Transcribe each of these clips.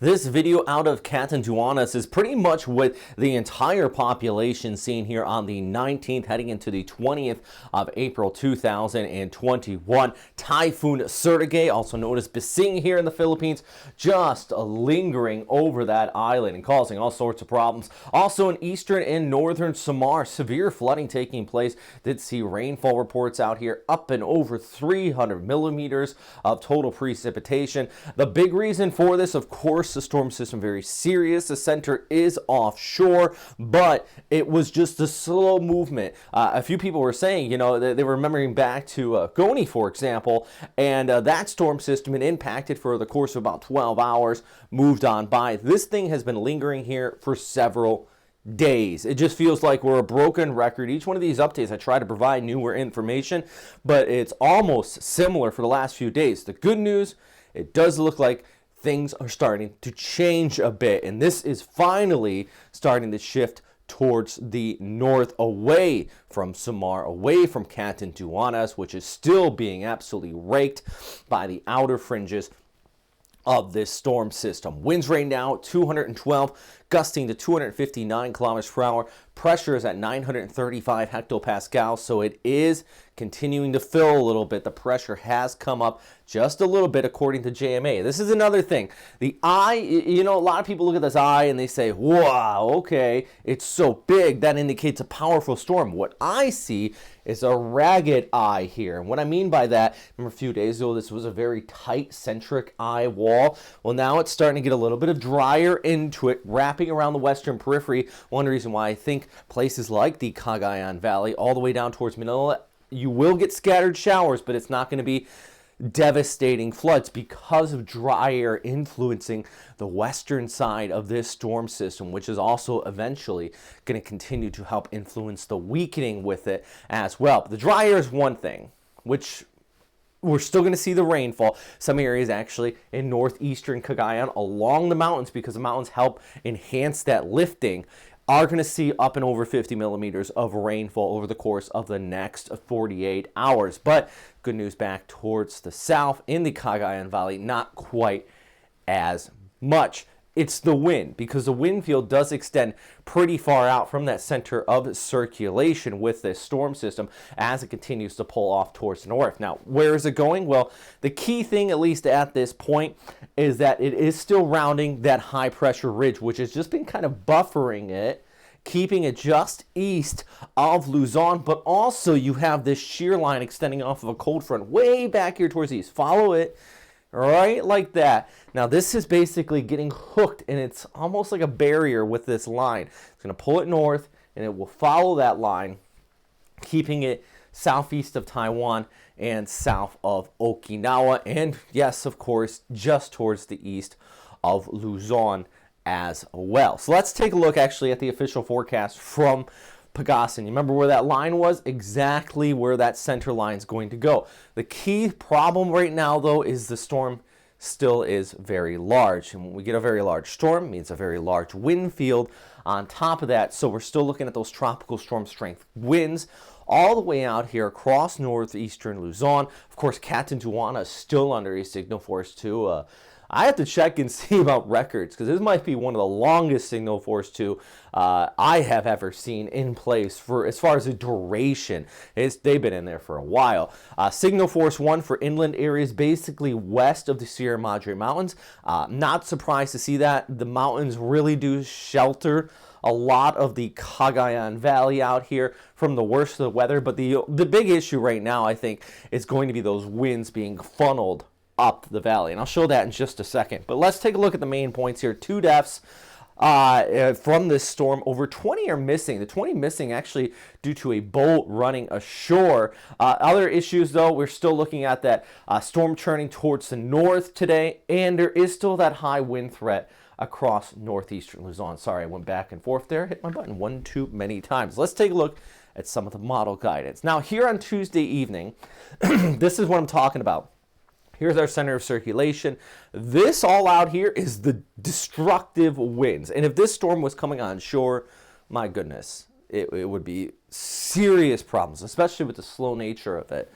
This video out of Catanduanes is pretty much what the entire population seen here on the 19th heading into the 20th of April 2021. Typhoon Surigae, also known as Bising here in the Philippines, just lingering over that island and causing all sorts of problems. Also in eastern and northern Samar, severe flooding taking place. Did see rainfall reports out here up and over 300 millimeters of total precipitation. The big reason for this, of course, the storm system very serious. The center is offshore, but it was just a slow movement. A few people were saying, they were remembering back to Goni, for example, and that storm system had impacted for the course of about 12 hours, moved on by. This thing has been lingering here for several days. It just feels like we're a broken record. Each one of these updates I try to provide newer information, but it's almost similar for the last few days. The good news, it does look like things are starting to change a bit, and this is finally starting to shift towards the north, away from Samar, away from Catanduanes, which is still being absolutely raked by the outer fringes of this storm system. Winds right now 212, gusting to 259 kilometers per hour. Pressure is at 935 hectopascals, so it is continuing to fill a little bit. The pressure has come up just a little bit according to JMA. This is another thing. The eye, a lot of people look at this eye and they say, wow, okay, it's so big. That indicates a powerful storm. What I see is a ragged eye here. And what I mean by that, remember a few days ago, this was a very tight centric eye wall. Well, now it's starting to get a little bit of drier into it, wrapping around the western periphery. One reason why I think places like the Cagayan Valley, all the way down towards Manila, you will get scattered showers, but it's not going to be devastating floods because of dry air influencing the western side of this storm system, which is also eventually going to continue to help influence the weakening with it as well. But the dry air is one thing, which we're still going to see the rainfall. Some areas actually in northeastern Cagayan along the mountains, because the mountains help enhance that lifting, are going to see up and over 50 millimeters of rainfall over the course of the next 48 hours. But good news back towards the south in the Cagayan Valley, not quite as much. It's the wind, because the wind field does extend pretty far out from that center of circulation with this storm system as it continues to pull off towards the north. Now, where is it going? Well, the key thing, at least at this point, is that it is still rounding that high pressure ridge, which has just been kind of buffering it, keeping it just east of Luzon, but also you have this shear line extending off of a cold front way back here towards the east. Follow it right like that. Now this is basically getting hooked, and it's almost like a barrier with this line. It's going to pull it north, and it will follow that line, keeping it southeast of Taiwan and south of Okinawa, and yes, of course, just towards the east of Luzon as well. So let's take a look actually at the official forecast from Pagasan. You remember where that line was? Exactly where that center line is going to go. The key problem right now, though, is the storm still is very large. And when we get a very large storm, it means a very large wind field on top of that. So we're still looking at those tropical storm strength winds all the way out here across northeastern Luzon. Of course, Catanduanes is still under a signal force 2. I have to check and see about records, because this might be one of the longest signal force 2 I have ever seen in place for as far as the duration. They've been in there for a while. Signal force 1 for inland areas basically west of the Sierra Madre Mountains. Not surprised to see that. The mountains really do shelter a lot of the Cagayan Valley out here from the worst of the weather, but the big issue right now, I think, is going to be those winds being funneled up the valley, and I'll show that in just a second. But let's take a look at the main points here. 2 deaths from this storm. Over 20 are missing. The 20 missing actually due to a boat running ashore. Other issues, though, we're still looking at that storm turning towards the north today, and there is still that high wind threat across northeastern Luzon. Sorry, I went back and forth there. Hit my button one too many times. Let's take a look at some of the model guidance. Now, here on Tuesday evening, this is what I'm talking about. Here's our center of circulation. This all out here is the destructive winds. And if this storm was coming on shore, my goodness, it would be serious problems, especially with the slow nature of it.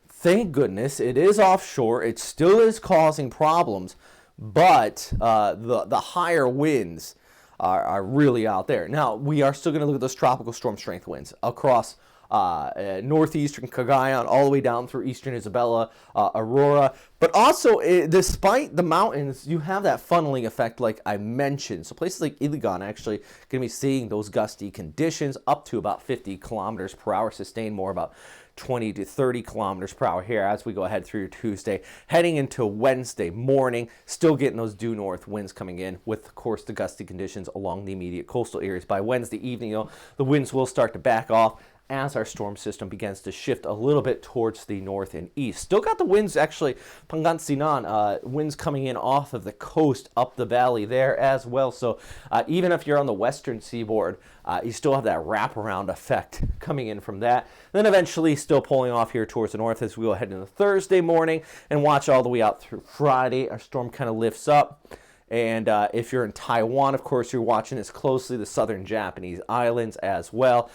Thank goodness it is offshore. It still is causing problems, but the higher winds are really out there. Now, we are still going to look at those tropical storm strength winds across northeastern Cagayan all the way down through eastern Isabela, Aurora. But also, despite the mountains, you have that funneling effect like I mentioned. So places like Iligan actually going to be seeing those gusty conditions up to about 50 kilometers per hour, sustained more about 20 to 30 kilometers per hour here as we go ahead through Tuesday. Heading into Wednesday morning, still getting those due north winds coming in with, of course, the gusty conditions along the immediate coastal areas. By Wednesday evening, the winds will start to back off as our storm system begins to shift a little bit towards the north and east. Still got the winds, actually, Pangasinan, winds coming in off of the coast up the valley there as well. So even if you're on the western seaboard, you still have that wraparound effect coming in from that. Then eventually still pulling off here towards the north as we go ahead into Thursday morning and watch all the way out through Friday. Our storm kind of lifts up. And if you're in Taiwan, of course, you're watching this closely, the southern Japanese islands as well.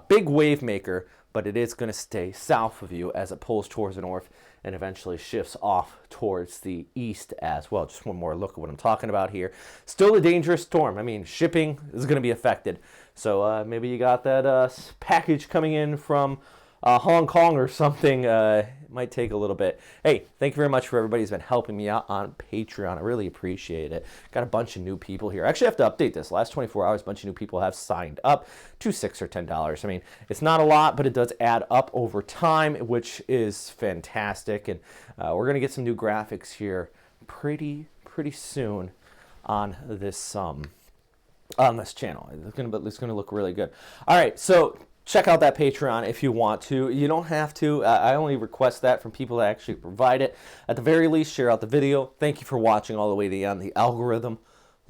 Big wave maker, but it is going to stay south of you as it pulls towards the north and eventually shifts off towards the east as well. Just one more look at what I'm talking about here. Still a dangerous storm. I mean, shipping is going to be affected. So maybe you got that package coming in from Hong Kong or something. It might take a little bit. Hey, thank you very much for everybody who's been helping me out on Patreon. I really appreciate it. Got a bunch of new people here. I actually have to update this. Last 24 hours, a bunch of new people have signed up to $6 or $10. I mean, it's not a lot, but it does add up over time, which is fantastic. And we're going to get some new graphics here pretty soon on this channel. It's going to look really good. All right, so check out that Patreon if you want to. You don't have to. I only request that from people that actually provide it. At the very least, share out the video. Thank you for watching all the way to the end. The algorithm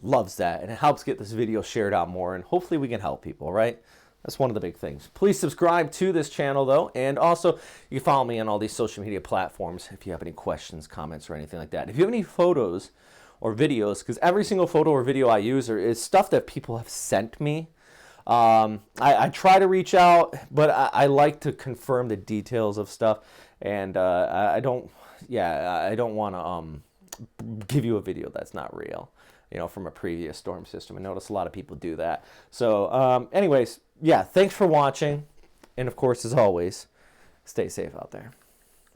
loves that, and it helps get this video shared out more, and hopefully we can help people, right? That's one of the big things. Please subscribe to this channel, though, and also you can follow me on all these social media platforms if you have any questions, comments, or anything like that. If you have any photos or videos, because every single photo or video I use is stuff that people have sent me. I try to reach out, but I like to confirm the details of stuff, and I don't want to give you a video that's not real, from a previous storm system. I notice a lot of people do that. So anyways, yeah, thanks for watching, and of course, as always, stay safe out there.